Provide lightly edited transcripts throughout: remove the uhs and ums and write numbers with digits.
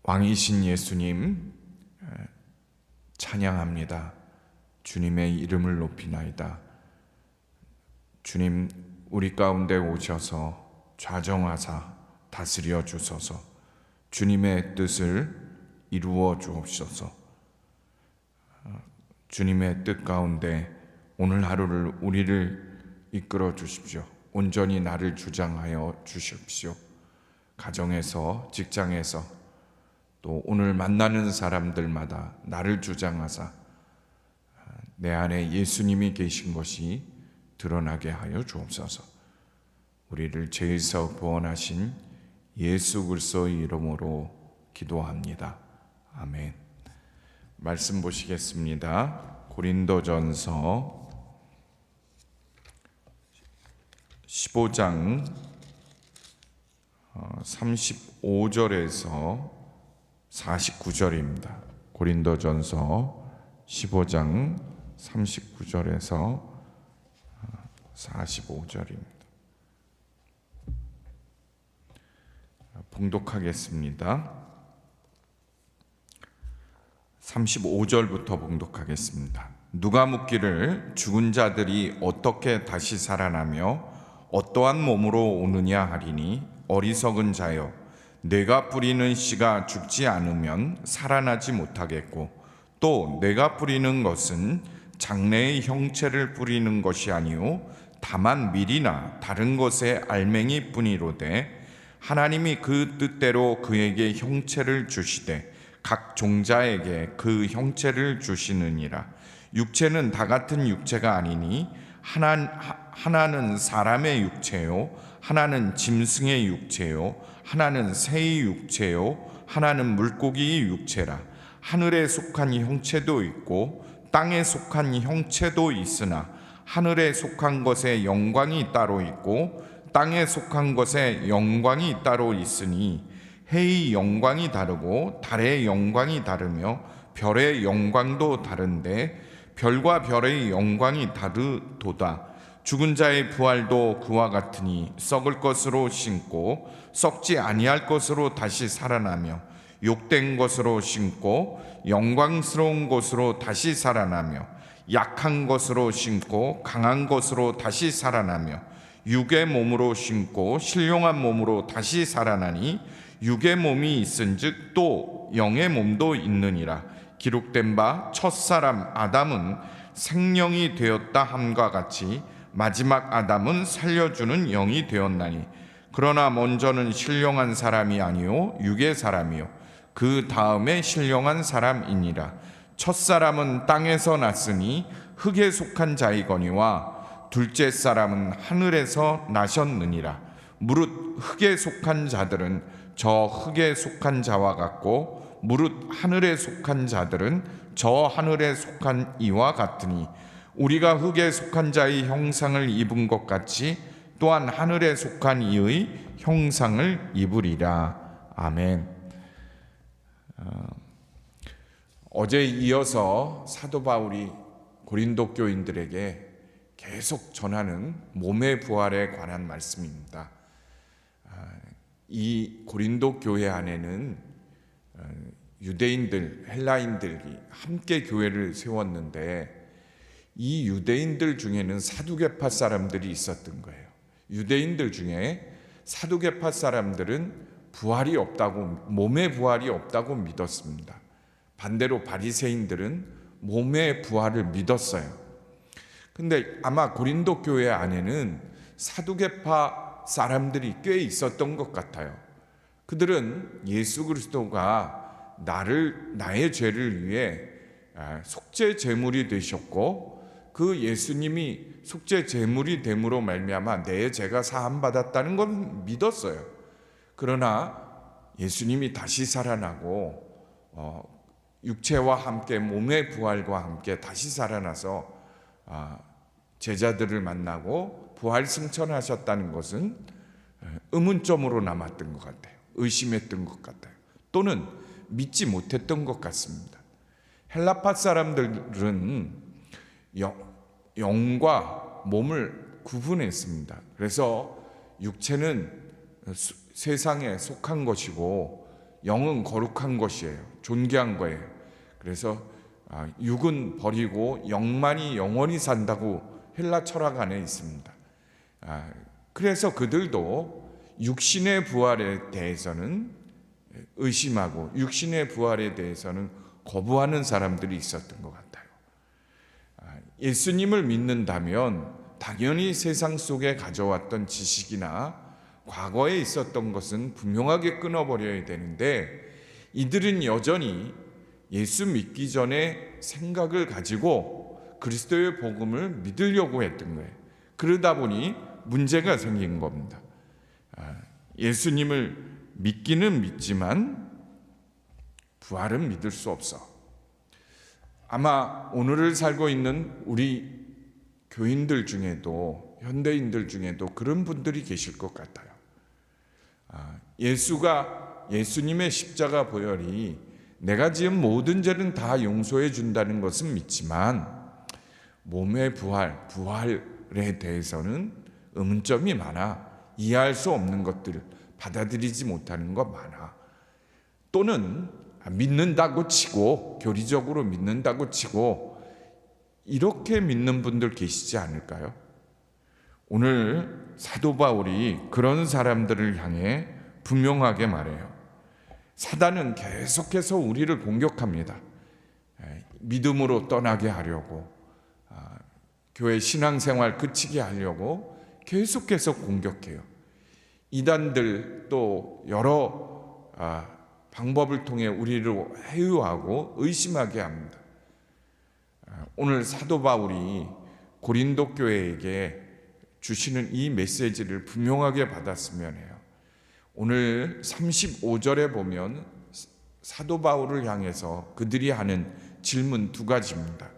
왕이신 예수님 찬양합니다. 주님의 이름을 높이나이다. 주님, 우리 가운데 오셔서 좌정하사 다스려 주소서. 주님의 뜻을 이루어 주옵소서. 주님의 뜻 가운데 오늘 하루를 우리를 이끌어 주십시오. 온전히 나를 주장하여 주십시오. 가정에서, 직장에서, 또 오늘 만나는 사람들마다 나를 주장하사 내 안에 예수님이 계신 것이 드러나게 하여 주옵소서. 우리를 죄에서 구원하신 예수 그리스도의 이름으로 기도합니다. 아멘. 말씀 보시겠습니다. 고린도전서 15장 35절에서 49절입니다. 고린도전서 15장 39절에서 45절입니다. 봉독하겠습니다. 35절부터 봉독하겠습니다. 누가 묻기를 죽은 자들이 어떻게 다시 살아나며 어떠한 몸으로 오느냐 하리니 어리석은 자여, 내가 뿌리는 씨가 죽지 않으면 살아나지 못하겠고 또 내가 뿌리는 것은 장래의 형체를 뿌리는 것이 아니요 다만 밀이나 다른 것의 알맹이 뿐이로되 하나님이 그 뜻대로 그에게 형체를 주시되 각 종자에게 그 형체를 주시느니라. 육체는 다 같은 육체가 아니니 하나는 사람의 육체요, 하나는 짐승의 육체요, 하나는 새의 육체요, 하나는 물고기의 육체라. 하늘에 속한 형체도 있고 땅에 속한 형체도 있으나 하늘에 속한 것의 영광이 따로 있고 땅에 속한 것의 영광이 따로 있으니 해의 영광이 다르고 달의 영광이 다르며 별의 영광도 다른데 별과 별의 영광이 다르도다. 죽은 자의 부활도 그와 같으니 썩을 것으로 신고 썩지 아니할 것으로 다시 살아나며 욕된 것으로 신고 영광스러운 것으로 다시 살아나며 약한 것으로 신고 강한 것으로 다시 살아나며 육의 몸으로 신고 신령한 몸으로 다시 살아나니 육의 몸이 있은즉 또 영의 몸도 있느니라. 기록된 바 첫사람 아담은 생명이 되었다 함과 같이 마지막 아담은 살려주는 영이 되었나니 그러나 먼저는 신령한 사람이 아니요 육의 사람이요 그 다음에 신령한 사람이니라. 첫사람은 땅에서 났으니 흙에 속한 자이거니와 둘째 사람은 하늘에서 나셨느니라. 무릇 흙에 속한 자들은 저 흙에 속한 자와 같고 무릇 하늘에 속한 자들은 저 하늘에 속한 이와 같으니 우리가 흙에 속한 자의 형상을 입은 것 같이 또한 하늘에 속한 이의 형상을 입으리라. 아멘. 어제에 이어서 사도 바울이 고린도 교인들에게 계속 전하는 몸의 부활에 관한 말씀입니다. 이 고린도 교회 안에는 유대인들, 헬라인들이 함께 교회를 세웠는데 이 유대인들 중에는 사두개파 사람들이 있었던 거예요. 유대인들 중에 사두개파 사람들은 부활이 없다고, 몸의 부활이 없다고 믿었습니다. 반대로 바리새인들은 몸의 부활을 믿었어요. 근데 아마 고린도 교회 안에는 사두개파 사람들이 꽤 있었던 것 같아요. 그들은 예수 그리스도가 나의 죄를 위해 속죄 제물이 되셨고 그 예수님이 속죄 제물이 됨으로 말미암아 내 죄가 사함 받았다는 건 믿었어요. 그러나 예수님이 다시 살아나고 육체와 함께 몸의 부활과 함께 다시 살아나서 제자들을 만나고 부활 승천하셨다는 것은 의문점으로 남았던 것 같아요. 의심했던 것 같아요. 또는 믿지 못했던 것 같습니다. 헬라파 사람들은 영과 몸을 구분했습니다. 그래서 육체는 세상에 속한 것이고 영은 거룩한 것이에요. 존귀한 거예요. 그래서 육은 버리고 영만이 영원히 산다고 헬라 철학 안에 있습니다. 그래서 그들도 육신의 부활에 대해서는 의심하고 육신의 부활에 대해서는 거부하는 사람들이 있었던 것 같아요. 예수님을 믿는다면 당연히 세상 속에 가져왔던 지식이나 과거에 있었던 것은 분명하게 끊어버려야 되는데, 이들은 여전히 예수 믿기 전에 생각을 가지고 그리스도의 복음을 믿으려고 했던 거예요. 그러다 보니 문제가 생긴 겁니다. 예수님을 믿기는 믿지만 부활은 믿을 수 없어. 아마 오늘을 살고 있는 우리 교인들 중에도, 현대인들 중에도 그런 분들이 계실 것 같아요. 예수님의 십자가 보혈이 내가 지은 모든 죄는 다 용서해 준다는 것은 믿지만 몸의 부활에 대해서는 의문점이 많아. 이해할 수 없는 것들, 받아들이지 못하는 것 많아. 또는 믿는다고 치고, 교리적으로 믿는다고 치고 이렇게 믿는 분들 계시지 않을까요? 오늘 사도 바울이 그런 사람들을 향해 분명하게 말해요. 사단은 계속해서 우리를 공격합니다. 믿음으로 떠나게 하려고, 교회 신앙생활 그치게 하려고 계속해서 공격해요. 이단들 또 여러 방법을 통해 우리를 해유하고 의심하게 합니다. 오늘 사도 바울이 고린도 교회에게 주시는 이 메시지를 분명하게 받았으면 해요. 오늘 35절에 보면 사도 바울을 향해서 그들이 하는 질문 두 가지입니다.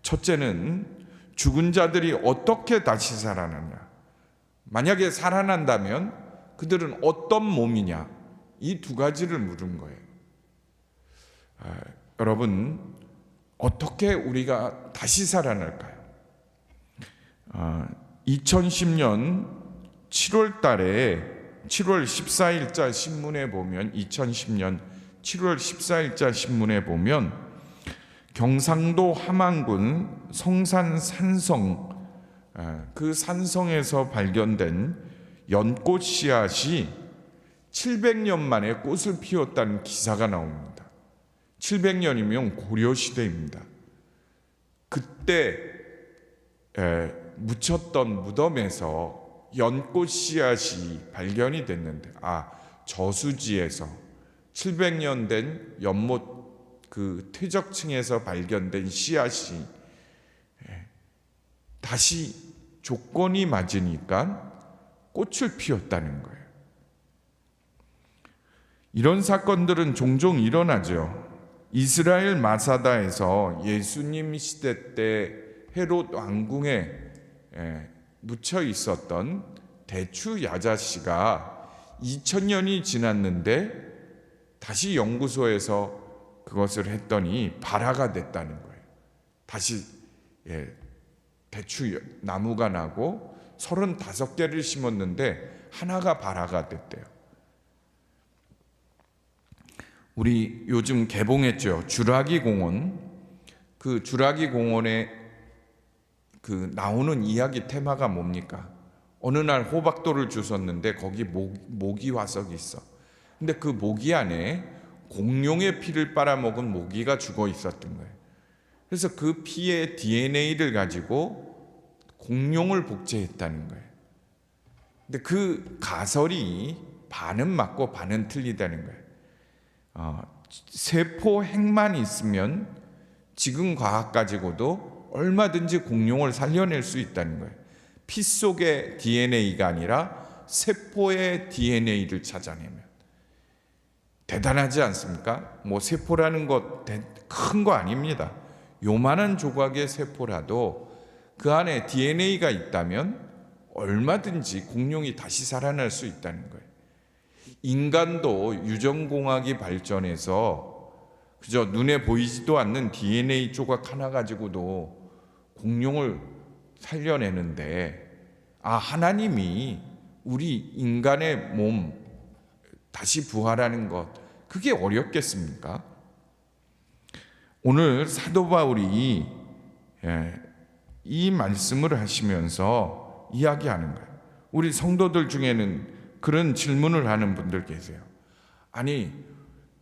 첫째는 죽은 자들이 어떻게 다시 살아나냐, 만약에 살아난다면 그들은 어떤 몸이냐, 이 두 가지를 물은 거예요. 여러분, 어떻게 우리가 다시 살아날까요? 2010년 7월 달에 7월 14일자 신문에 보면, 2010년 7월 14일자 신문에 보면 경상도 함안군 성산 산성, 그 산성에서 발견된 연꽃 씨앗이 700년 만에 꽃을 피웠다는 기사가 나옵니다. 700년이면 고려시대입니다. 그때 묻혔던 무덤에서 연꽃 씨앗이 발견이 됐는데, 저수지에서 700년 된 연못 그 퇴적층에서 발견된 씨앗이 다시 조건이 맞으니까 꽃을 피웠다는 거예요. 이런 사건들은 종종 일어나죠. 이스라엘 마사다에서 예수님 시대 때 헤롯 왕궁에 묻혀 있었던 대추 야자씨가 2000년이 지났는데 다시 연구소에서 그것을 했더니 발화가 됐다는 거예요. 다시 대추 나무가 나고 35개를 심었는데 하나가 발화가 됐대요. 우리 요즘 개봉했죠. 주라기 공원. 그 주라기 공원에 그 나오는 이야기 테마가 뭡니까? 어느 날 호박돌을 주웠는데 거기 모기 화석이 있어. 근데 그 모기 안에 공룡의 피를 빨아먹은 모기가 죽어 있었던 거예요. 그래서 그 피의 DNA를 가지고 공룡을 복제했다는 거예요. 근데 그 가설이 반은 맞고 반은 틀리다는 거예요. 세포 핵만 있으면 지금 과학 가지고도 얼마든지 공룡을 살려낼 수 있다는 거예요. 피 속의 DNA가 아니라 세포의 DNA를 찾아내면. 대단하지 않습니까? 세포라는 것 큰 거 아닙니다. 요만한 조각의 세포라도 그 안에 DNA가 있다면 얼마든지 공룡이 다시 살아날 수 있다는 거예요. 인간도 유전공학이 발전해서 그저 눈에 보이지도 않는 DNA 조각 하나 가지고도 공룡을 살려내는데, 하나님이 우리 인간의 몸 다시 부활하는 것, 그게 어렵겠습니까? 오늘 사도 바울이 이 말씀을 하시면서 이야기하는 거예요. 우리 성도들 중에는 그런 질문을 하는 분들 계세요. 아니,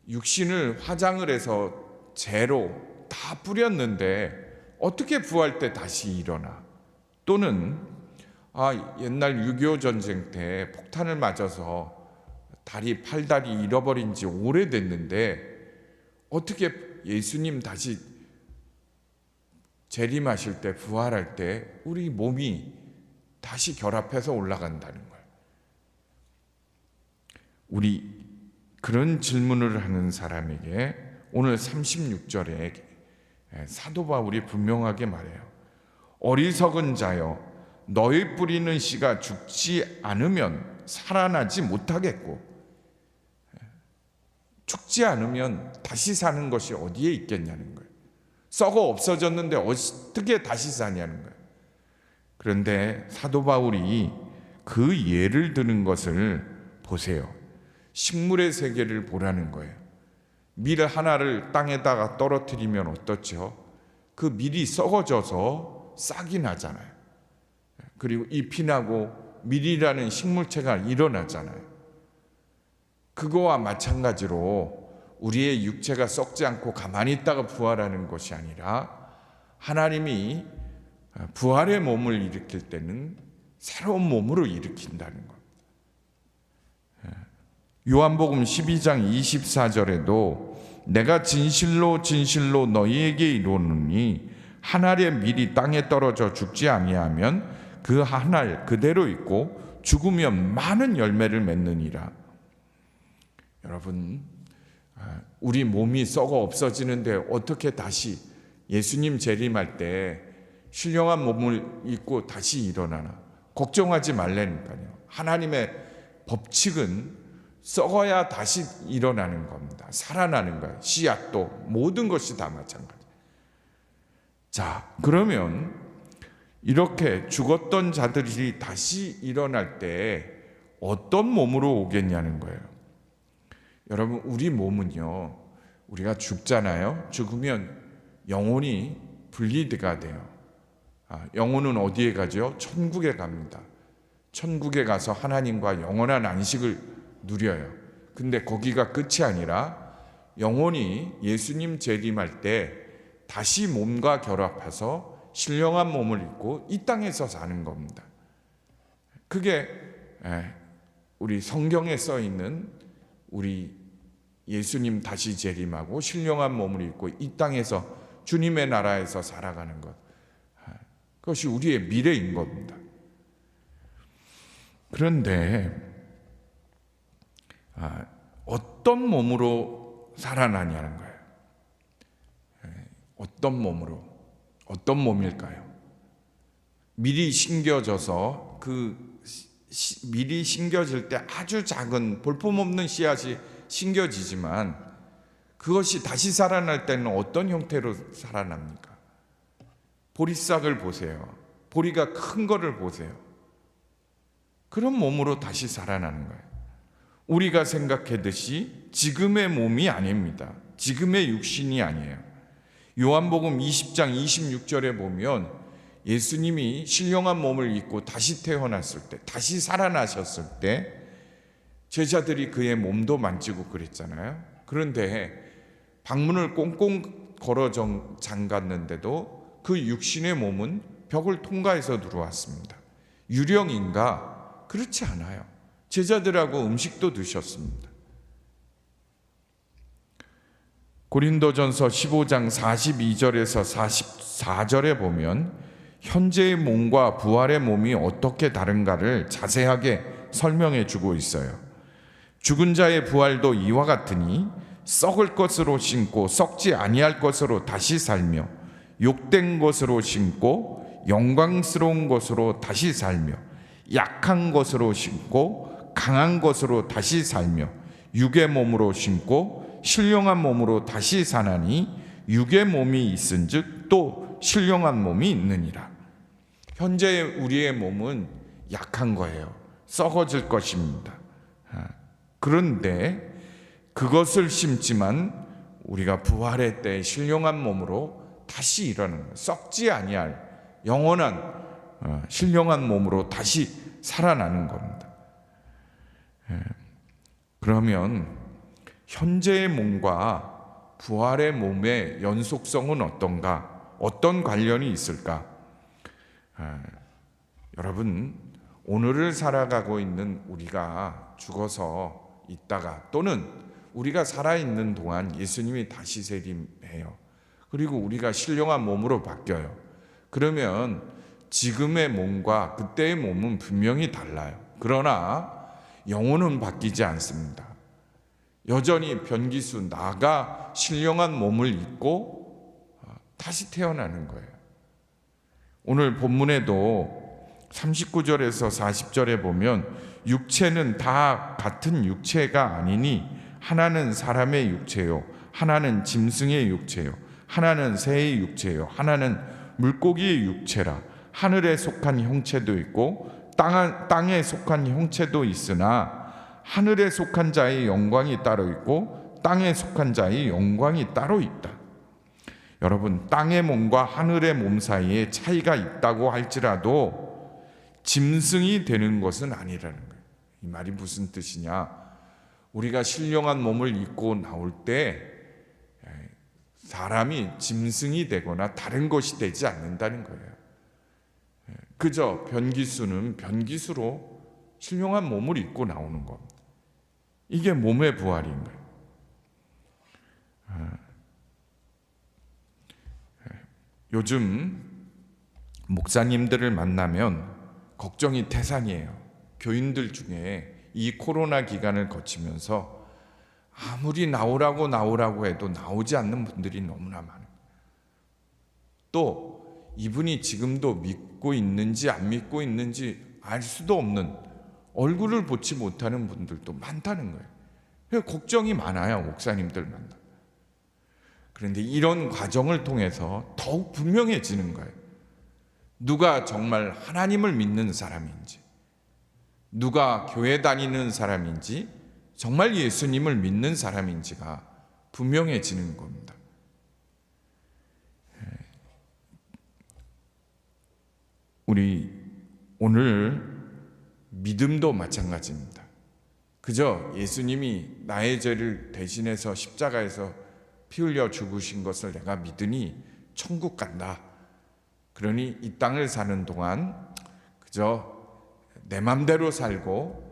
육신을 화장을 해서 재로 다 뿌렸는데 어떻게 부활 때 다시 일어나? 또는 옛날 6.25 전쟁 때 폭탄을 맞아서 팔다리 잃어버린 지 오래됐는데 어떻게 예수님 다시 재림하실 때, 부활할 때 우리 몸이 다시 결합해서 올라간다는 거예요. 우리 그런 질문을 하는 사람에게 오늘 36절에 사도 바울이 분명하게 말해요. 어리석은 자여, 너희 뿌리는 씨가 죽지 않으면 살아나지 못하겠고, 죽지 않으면 다시 사는 것이 어디에 있겠냐는 거예요. 썩어 없어졌는데 어떻게 다시 사냐는 거예요. 그런데 사도 바울이 그 예를 드는 것을 보세요. 식물의 세계를 보라는 거예요. 밀 하나를 땅에다가 떨어뜨리면 어떻죠? 그 밀이 썩어져서 싹이 나잖아요. 그리고 잎이 나고 밀이라는 식물체가 일어나잖아요. 그거와 마찬가지로 우리의 육체가 썩지 않고 가만히 있다가 부활하는 것이 아니라 하나님이 부활의 몸을 일으킬 때는 새로운 몸으로 일으킨다는 겁니다. 요한복음 12장 24절에도 내가 진실로 진실로 너희에게 이르노니 한 알의 밀이 땅에 떨어져 죽지 아니하면 그 한 알 그대로 있고 죽으면 많은 열매를 맺느니라. 여러분, 우리 몸이 썩어 없어지는데 어떻게 다시 예수님 재림할 때 신령한 몸을 입고 다시 일어나나? 걱정하지 말라니까요. 하나님의 법칙은 썩어야 다시 일어나는 겁니다. 살아나는 거예요. 씨앗도 모든 것이 다 마찬가지. 자, 그러면 이렇게 죽었던 자들이 다시 일어날 때 어떤 몸으로 오겠냐는 거예요. 여러분, 우리 몸은요, 우리가 죽잖아요. 죽으면 영혼이 분리가 돼요. 영혼은 어디에 가죠? 천국에 갑니다. 천국에 가서 하나님과 영원한 안식을 누려요. 근데 거기가 끝이 아니라 영혼이 예수님 재림할 때 다시 몸과 결합해서 신령한 몸을 입고 이 땅에서 사는 겁니다. 그게 우리 성경에 써 있는 우리 예수님 다시 재림하고 신령한 몸을 입고 이 땅에서 주님의 나라에서 살아가는 것, 그것이 우리의 미래인 겁니다. 그런데 어떤 몸으로 살아나냐는 거예요. 어떤 몸으로, 어떤 몸일까요? 밀이 심겨져서 밀이 심겨질 때 아주 작은 볼품없는 씨앗이 심겨지지만 그것이 다시 살아날 때는 어떤 형태로 살아납니까? 보리싹을 보세요. 보리가 큰 거를 보세요. 그런 몸으로 다시 살아나는 거예요. 우리가 생각하듯이 지금의 몸이 아닙니다. 지금의 육신이 아니에요. 요한복음 20장 26절에 보면 예수님이 신령한 몸을 입고 다시 태어났을 때, 다시 살아나셨을 때 제자들이 그의 몸도 만지고 그랬잖아요. 그런데 방문을 꽁꽁 걸어 잠갔는데도 그 육신의 몸은 벽을 통과해서 들어왔습니다. 유령인가? 그렇지 않아요. 제자들하고 음식도 드셨습니다. 고린도전서 15장 42절에서 44절에 보면 현재의 몸과 부활의 몸이 어떻게 다른가를 자세하게 설명해 주고 있어요. 죽은 자의 부활도 이와 같으니 썩을 것으로 심고 썩지 아니할 것으로 다시 살며 욕된 것으로 심고 영광스러운 것으로 다시 살며 약한 것으로 심고 강한 것으로 다시 살며 육의 몸으로 심고 신령한 몸으로 다시 사나니 육의 몸이 있은즉 또 신령한 몸이 있느니라. 현재 우리의 몸은 약한 거예요. 썩어질 것입니다. 그런데 그것을 심지만 우리가 부활의 때에 신령한 몸으로 다시 일어나는 거예요. 썩지 아니할 영원한 신령한 몸으로 다시 살아나는 겁니다. 그러면 현재의 몸과 부활의 몸의 연속성은 어떤가? 어떤 관련이 있을까? 여러분, 오늘을 살아가고 있는 우리가 죽어서 있다가 또는 우리가 살아있는 동안 예수님이 다시 재림해요. 그리고 우리가 신령한 몸으로 바뀌어요. 그러면 지금의 몸과 그때의 몸은 분명히 달라요. 그러나 영혼은 바뀌지 않습니다. 여전히 변기수 나가 신령한 몸을 입고 다시 태어나는 거예요. 오늘 본문에도 39절에서 40절에 보면 육체는 다 같은 육체가 아니니 하나는 사람의 육체요, 하나는 짐승의 육체요, 하나는 새의 육체요, 하나는 물고기의 육체라. 하늘에 속한 형체도 있고 땅에 속한 형체도 있으나 하늘에 속한 자의 영광이 따로 있고 땅에 속한 자의 영광이 따로 있다. 여러분, 땅의 몸과 하늘의 몸 사이에 차이가 있다고 할지라도 짐승이 되는 것은 아니라는 거예요. 이 말이 무슨 뜻이냐? 우리가 신령한 몸을 입고 나올 때 사람이 짐승이 되거나 다른 것이 되지 않는다는 거예요. 그저 변기수는 변기수로 신령한 몸을 입고 나오는 겁니다. 이게 몸의 부활인 거예요. 요즘 목사님들을 만나면 걱정이 태산이에요. 교인들 중에 이 코로나 기간을 거치면서 아무리 나오라고 해도 나오지 않는 분들이 너무나 많아요. 또 이분이 지금도 믿고 있는지 안 믿고 있는지 알 수도 없는, 얼굴을 보지 못하는 분들도 많다는 거예요. 그래서 걱정이 많아요, 목사님들 만나. 그런데 이런 과정을 통해서 더욱 분명해지는 거예요. 누가 정말 하나님을 믿는 사람인지, 누가 교회 다니는 사람인지, 정말 예수님을 믿는 사람인지가 분명해지는 겁니다. 우리 오늘 믿음도 마찬가지입니다. 그저 예수님이 나의 죄를 대신해서 십자가에서 피 흘려 죽으신 것을 내가 믿으니 천국 간다. 그러니 이 땅을 사는 동안 그저 내 맘대로 살고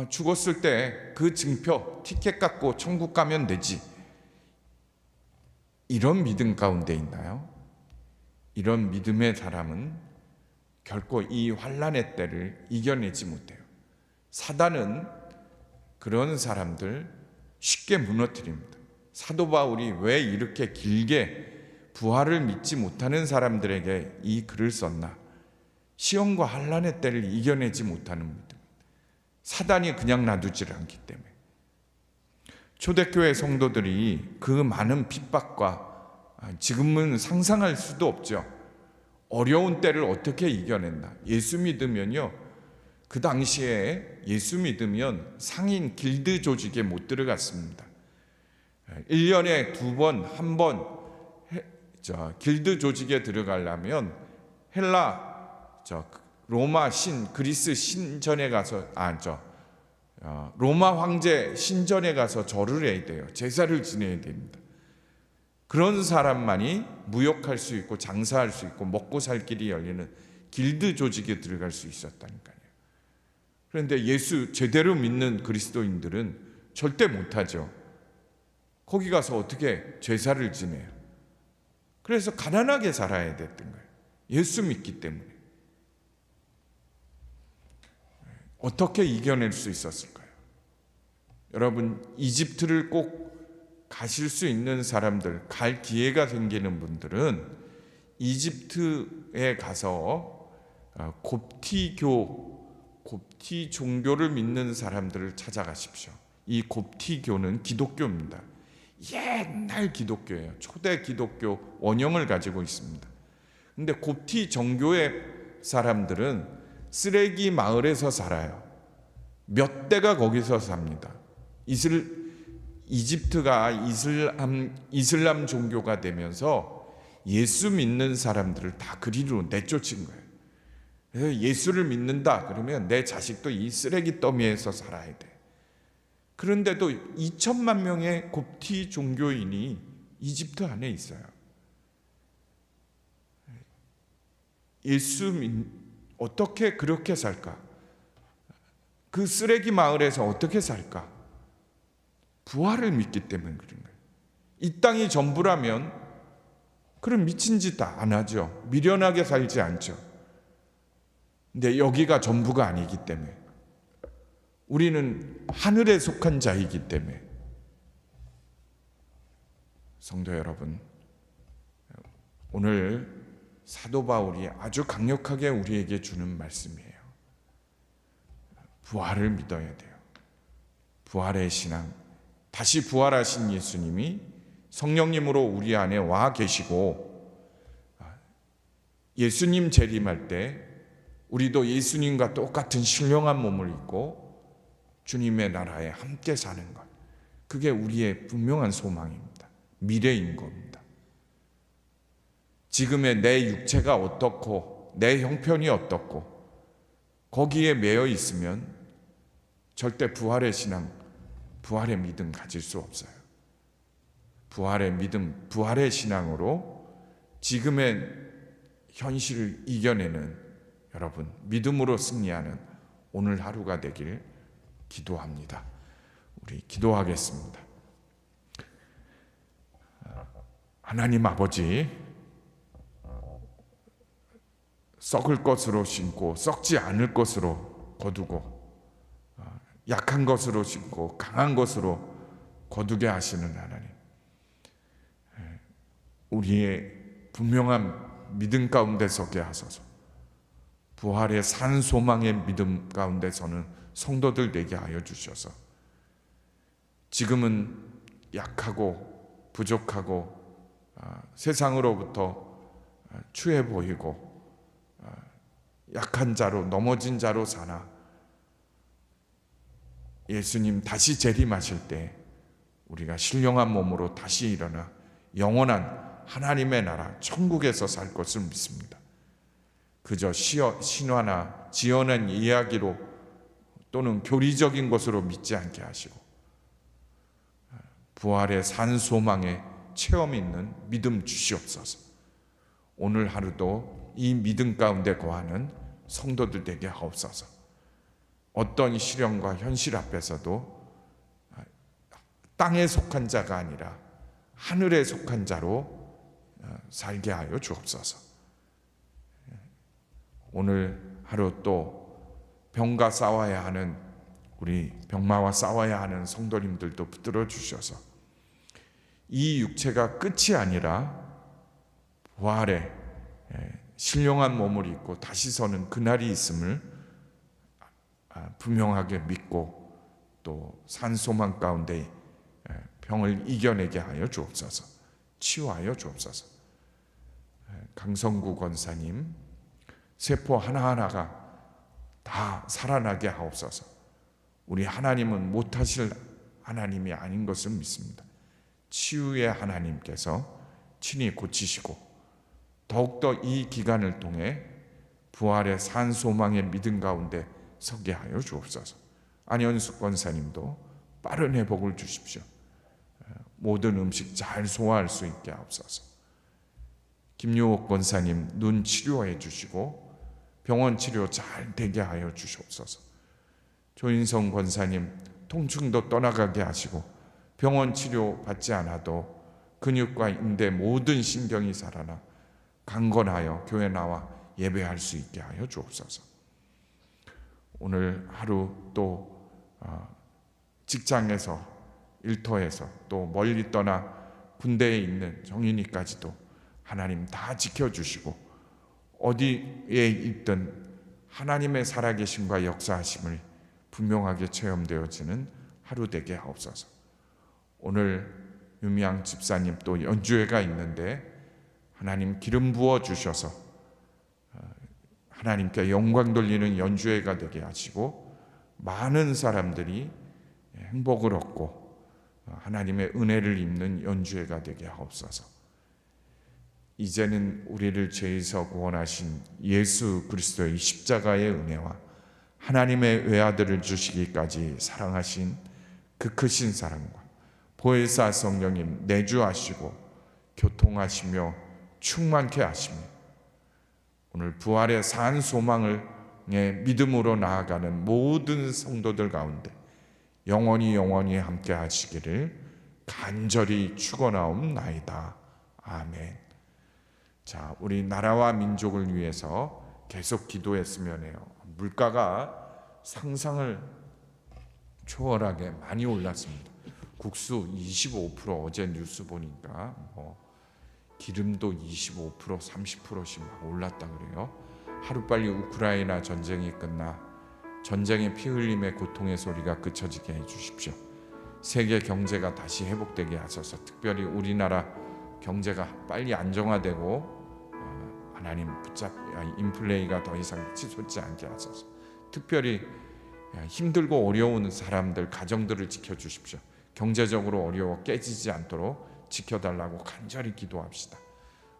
죽었을 때 그 증표, 티켓 갖고 천국 가면 되지. 이런 믿음 가운데 있나요? 이런 믿음의 사람은 결코 이 환난의 때를 이겨내지 못해요. 사단은 그런 사람들 쉽게 무너뜨립니다. 사도 바울이 왜 이렇게 길게 부활을 믿지 못하는 사람들에게 이 글을 썼나? 시험과 환난의 때를 이겨내지 못하는 믿음. 사단이 그냥 놔두질 않기 때문에. 초대교회 성도들이 그 많은 핍박과 지금은 상상할 수도 없죠. 어려운 때를 어떻게 이겨낸다. 예수 믿으면요, 그 당시에 예수 믿으면 상인 길드 조직에 못 들어갔습니다. 1년에 2번, 1번 길드 조직에 들어가려면 헬라, 로마 그리스 신전에 가서 로마 황제 신전에 가서 절을 해야 돼요. 제사를 지내야 됩니다. 그런 사람만이 무역할 수 있고 장사할 수 있고 먹고 살 길이 열리는 길드 조직에 들어갈 수 있었다니까요. 그런데 예수 제대로 믿는 그리스도인들은 절대 못하죠. 거기 가서 어떻게 제사를 지내요? 그래서 가난하게 살아야 됐던 거예요. 예수 믿기 때문에. 어떻게 이겨낼 수 있었을까요? 여러분, 이집트를 꼭 가실 수 있는 사람들, 갈 기회가 생기는 분들은 이집트에 가서 곱티 종교를 믿는 사람들을 찾아가십시오. 이 곱티교는 기독교입니다. 옛날 기독교예요. 초대 기독교 원형을 가지고 있습니다. 근데 곱티 정교의 사람들은 쓰레기 마을에서 살아요. 몇 대가 거기서 삽니다. 이집트가 이슬람 종교가 되면서 예수 믿는 사람들을 다 그리로 내쫓은 거예요. 그래서 예수를 믿는다 그러면 내 자식도 이 쓰레기 더미에서 살아야 돼. 그런데도 2천만 명의 kopti 종교인이 이집트 안에 있어요. 어떻게 그렇게 살까? 그 쓰레기 마을에서 어떻게 살까? 부활을 믿기 때문에 그런 거예요. 이 땅이 전부라면 그런 미친 짓 안 하죠. 미련하게 살지 않죠. 근데 여기가 전부가 아니기 때문에, 우리는 하늘에 속한 자이기 때문에. 성도 여러분, 오늘 사도 바울이 아주 강력하게 우리에게 주는 말씀이에요. 부활을 믿어야 돼요. 부활의 신앙, 다시 부활하신 예수님이 성령님으로 우리 안에 와 계시고, 예수님 재림할 때 우리도 예수님과 똑같은 신령한 몸을 입고 주님의 나라에 함께 사는 것, 그게 우리의 분명한 소망입니다. 미래인 겁니다. 지금의 내 육체가 어떻고 내 형편이 어떻고 거기에 매여 있으면 절대 부활의 신앙, 부활의 믿음 가질 수 없어요. 부활의 믿음, 부활의 신앙으로 지금의 현실을 이겨내는 여러분, 믿음으로 승리하는 오늘 하루가 되길 기도합니다. 우리 기도하겠습니다. 하나님 아버지, 썩을 것으로 신고 썩지 않을 것으로 거두고, 약한 것으로 신고 강한 것으로 거두게 하시는 하나님, 우리의 분명한 믿음 가운데 서게 하소서. 부활의 산 소망의 믿음 가운데 서는 성도들 되게 하여 주셔서, 지금은 약하고 부족하고 세상으로부터 추해 보이고 약한 자로, 넘어진 자로 사나 예수님 다시 재림하실 때 우리가 신령한 몸으로 다시 일어나 영원한 하나님의 나라 천국에서 살 것을 믿습니다. 그저 신화나 지어낸 이야기로 또는 교리적인 것으로 믿지 않게 하시고, 부활의 산 소망에 체험 있는 믿음 주시옵소서. 오늘 하루도 이 믿음 가운데 거하는 성도들 되게 하옵소서. 어떤 시련과 현실 앞에서도 땅에 속한 자가 아니라 하늘에 속한 자로 살게 하여 주옵소서. 오늘 하루 또 병과 싸워야 하는, 우리 병마와 싸워야 하는 성도님들도 붙들어 주셔서 이 육체가 끝이 아니라 부활의 신령한 몸을 입고 다시 서는 그날이 있음을 분명하게 믿고 또 산소망 가운데 병을 이겨내게 하여 주옵소서. 치유하여 주옵소서. 강성구 권사님 세포 하나하나가 다 살아나게 하옵소서. 우리 하나님은 못하실 하나님이 아닌 것을 믿습니다. 치유의 하나님께서 친히 고치시고 더욱더 이 기간을 통해 부활의 산 소망의 믿음 가운데 서게 하여 주옵소서. 안현숙 권사님도 빠른 회복을 주십시오. 모든 음식 잘 소화할 수 있게 하옵소서. 김유옥 권사님 눈 치료해 주시고 병원 치료 잘 되게 하여 주시옵소서. 조인성 권사님 통증도 떠나가게 하시고 병원 치료 받지 않아도 근육과 인대 모든 신경이 살아나 강건하여 교회 나와 예배할 수 있게 하여 주옵소서. 오늘 하루 또 직장에서, 일터에서, 또 멀리 떠나 군대에 있는 정인이까지도 하나님 다 지켜주시고 어디에 있든 하나님의 살아계심과 역사하심을 분명하게 체험되어지는 하루 되게 하옵소서. 오늘 유미양 집사님 또 연주회가 있는데 하나님 기름 부어 주셔서 하나님께 영광 돌리는 연주회가 되게 하시고 많은 사람들이 행복을 얻고 하나님의 은혜를 입는 연주회가 되게 하옵소서. 이제는 우리를 죄에서 구원하신 예수 그리스도의 십자가의 은혜와 하나님의 외아들을 주시기까지 사랑하신 그 크신 사랑과 보혜사 성령님 내주하시고 교통하시며 충만케 하시며 오늘 부활의 산 소망을 믿음으로 나아가는 모든 성도들 가운데 영원히 함께 하시기를 간절히 축원하옵나이다. 아멘. 자, 우리 나라와 민족을 위해서 계속 기도했으면 해요. 물가가 상상을 초월하게 많이 올랐습니다. 국수 25%, 어제 뉴스 보니까 기름도 25%, 30%씩 막 올랐다 그래요. 하루빨리 우크라이나 전쟁이 끝나 전쟁의 피 흘림의 고통의 소리가 그쳐지게 해주십시오. 세계 경제가 다시 회복되게 하소서. 특별히 우리나라 경제가 빨리 안정화되고 하나님 인플레이가 더 이상 치솟지 않게 하소서. 특별히 힘들고 어려운 사람들, 가정들을 지켜주십시오. 경제적으로 어려워 깨지지 않도록 지켜달라고 간절히 기도합시다.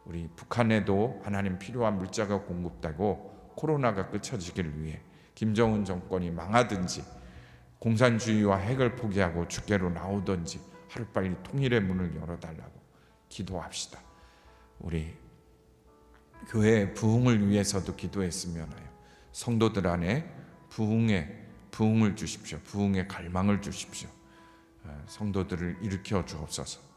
우리 북한에도 하나님 필요한 물자가 공급되고 코로나가 그쳐지기를 위해 김정은 정권이 망하든지 공산주의와 핵을 포기하고 주께로 나오든지 하루빨리 통일의 문을 열어달라고 기도합시다. 우리 교회의 부흥을 위해서도 기도했으면 해요. 성도들 안에 부흥을 주십시오. 부흥의 갈망을 주십시오. 성도들을 일으켜 주옵소서.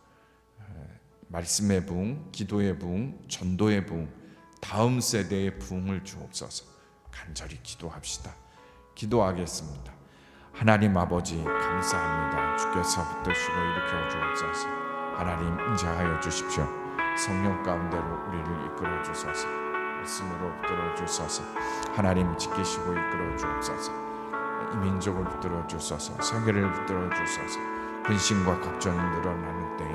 말씀의 부흥, 기도의 부흥, 전도의 부흥, 다음 세대의 부흥을 주옵소서. 간절히 기도합시다. 기도하겠습니다. 하나님 아버지 감사합니다. 주께서 붙드시고 일으켜 주옵소서. 하나님 인자하여 주십시오. 성령 가운데로 우리를 이끌어 주소서. 말씀으로 붙들어 주소서. 하나님 지키시고 이끌어 주옵소서. 이 민족을 붙들어 주소서. 세계를 붙들어 주소서. 근심과 걱정이 늘어나는 때에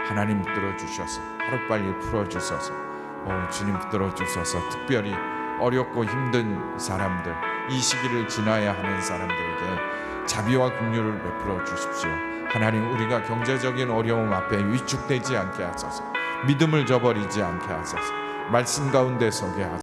하나님 붙들어 주셔서 하루빨리 풀어 주소서. 주님 붙들어 주소서. 특별히 어렵고 힘든 사람들, 이 시기를 지나야 하는 사람들에게 자비와 긍휼을 베풀어 주십시오. 하나님, 우리가 경제적인 어려움 앞에 위축되지 않게 하소서. 믿음을 저버리지 않게 하소서. 말씀 가운데 서게 하소서.